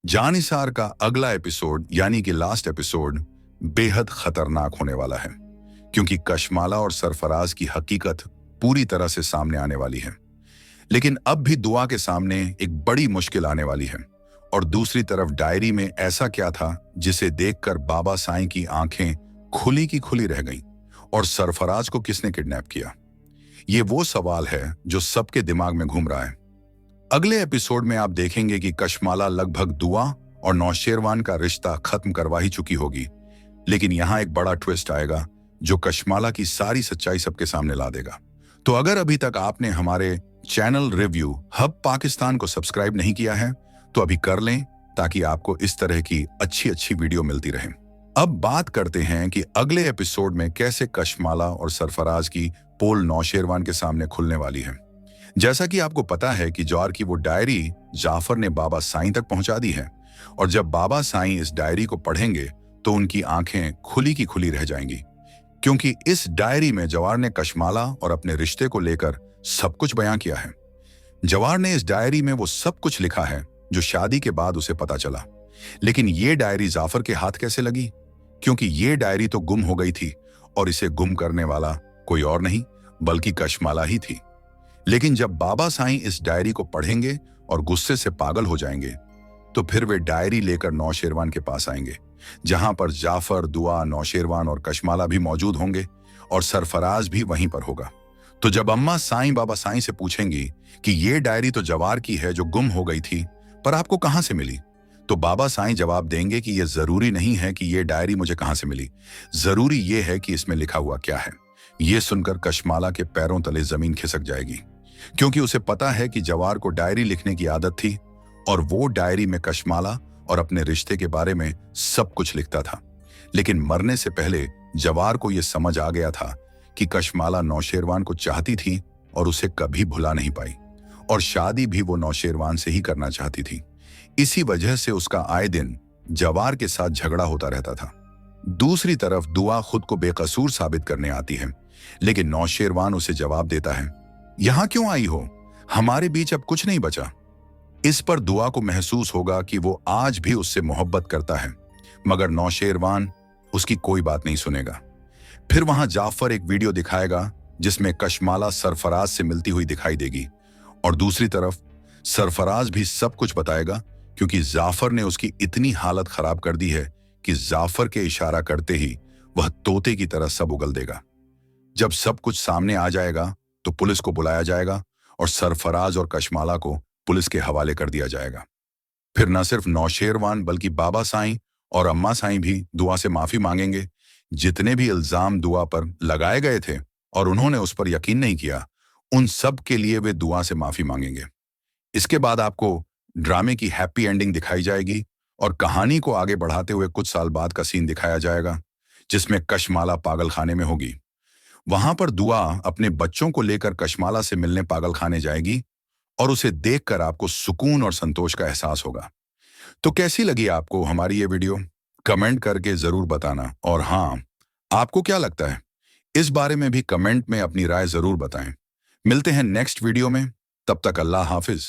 जानिसार का अगला एपिसोड यानी कि लास्ट एपिसोड बेहद खतरनाक होने वाला है, क्योंकि कशमाला और सरफराज की हकीकत पूरी तरह से सामने आने वाली है। लेकिन अब भी दुआ के सामने एक बड़ी मुश्किल आने वाली है। और दूसरी तरफ डायरी में ऐसा क्या था जिसे देखकर बाबा साईं की आंखें खुली की खुली रह गईं? और सरफराज को किसने किडनैप किया? ये वो सवाल है जो सबके दिमाग में घूम रहा है। अगले एपिसोड में आप देखेंगे कि कशमाला लगभग दुआ और नौशेरवान का रिश्ता खत्म करवा ही चुकी होगी, लेकिन यहां एक बड़ा ट्विस्ट आएगा जो कशमाला की सारी सच्चाई सबके सामने ला देगा। तो अगर अभी तक आपने हमारे चैनल रिव्यू हब पाकिस्तान को सब्सक्राइब नहीं किया है तो अभी कर लें, ताकि आपको इस तरह की अच्छी अच्छी वीडियो मिलती रहे। अब बात करते हैं कि अगले एपिसोड में कैसे कशमाला और सरफराज की पोल नौशेरवान के सामने खुलने वाली है। जैसा कि आपको पता है कि जौहर की वो डायरी जाफर ने बाबा साईं तक पहुंचा दी है, और जब बाबा साईं इस डायरी को पढ़ेंगे तो उनकी आंखें खुली की खुली रह जाएंगी, क्योंकि इस डायरी में जवार ने कशमाला और अपने रिश्ते को लेकर सब कुछ बयां किया है। जवार ने इस डायरी में वो सब कुछ लिखा है जो शादी के बाद उसे पता चला। लेकिन ये डायरी जाफर के हाथ कैसे लगी? क्योंकि ये डायरी तो गुम हो गई थी, और इसे गुम करने वाला कोई और नहीं बल्कि कशमाला ही थी। लेकिन जब बाबा साईं इस डायरी को पढ़ेंगे और गुस्से से पागल हो जाएंगे, तो फिर वे डायरी लेकर नौशेरवान के पास आएंगे, जहां पर जाफर, दुआ, नौशेरवान और कशमाला भी मौजूद होंगे, और सरफराज भी वहीं पर होगा। तो जब अम्मा साईं बाबा साईं से पूछेंगी कि ये डायरी तो जवार की है जो गुम हो गई थी, पर आपको कहां से मिली, तो बाबा साईं जवाब देंगे कि यह जरूरी नहीं है कि यह डायरी मुझे कहां से मिली, जरूरी यह है कि इसमें लिखा हुआ क्या है। यह सुनकर कशमाला के पैरों तले जमीन खिसक जाएगी, क्योंकि उसे पता है कि जवार को डायरी लिखने की आदत थी, और वो डायरी में कशमाला और अपने रिश्ते के बारे में सब कुछ लिखता था। लेकिन मरने से पहले जवार को यह समझ आ गया था कि कशमाला नौशेरवान को चाहती थी और उसे कभी भुला नहीं पाई, और शादी भी वो नौशेरवान से ही करना चाहती थी। इसी वजह से उसका आए दिन जवार के साथ झगड़ा होता रहता था। दूसरी तरफ दुआ खुद को बेकसूर साबित करने आती है, लेकिन नौशेरवान उसे जवाब देता है, यहां क्यों आई हो, हमारे बीच अब कुछ नहीं बचा। इस पर दुआ को महसूस होगा कि वो आज भी उससे मोहब्बत करता है, मगर नौशेरवान उसकी कोई बात नहीं सुनेगा। फिर वहां जाफर एक वीडियो दिखाएगा जिसमें कशमाला सरफराज से मिलती हुई दिखाई देगी, और दूसरी तरफ सरफराज भी सब कुछ बताएगा, क्योंकि जाफर ने उसकी इतनी हालत खराब कर दी है कि जाफर के इशारा करते ही वह तोते की तरह सब उगल देगा। जब सब कुछ सामने आ जाएगा तो पुलिस को बुलाया जाएगा और सरफराज और कशमाला को पुलिस के हवाले कर दिया जाएगा। फिर न सिर्फ नौशेरवान बल्कि बाबा साईं और अम्मा साईं भी दुआ से माफी मांगेंगे। जितने भी इल्जाम दुआ पर लगाए गए थे और उन्होंने उस पर यकीन नहीं किया, उन सब के लिए वे दुआ से माफी मांगेंगे। इसके बाद आपको ड्रामे की हैप्पी एंडिंग दिखाई जाएगी, और कहानी को आगे बढ़ाते हुए कुछ साल बाद का सीन दिखाया जाएगा, जिसमें कशमाला पागल खाने में होगी। वहां पर दुआ अपने बच्चों को लेकर कशमाला से मिलने पागल खाने जाएगी, और उसे देखकर आपको सुकून और संतोष का एहसास होगा। तो कैसी लगी आपको हमारी ये वीडियो? कमेंट करके जरूर बताना। और हाँ, आपको क्या लगता है इस बारे में भी कमेंट में अपनी राय जरूर बताएं। मिलते हैं नेक्स्ट वीडियो में, तब तक अल्लाह हाफिज।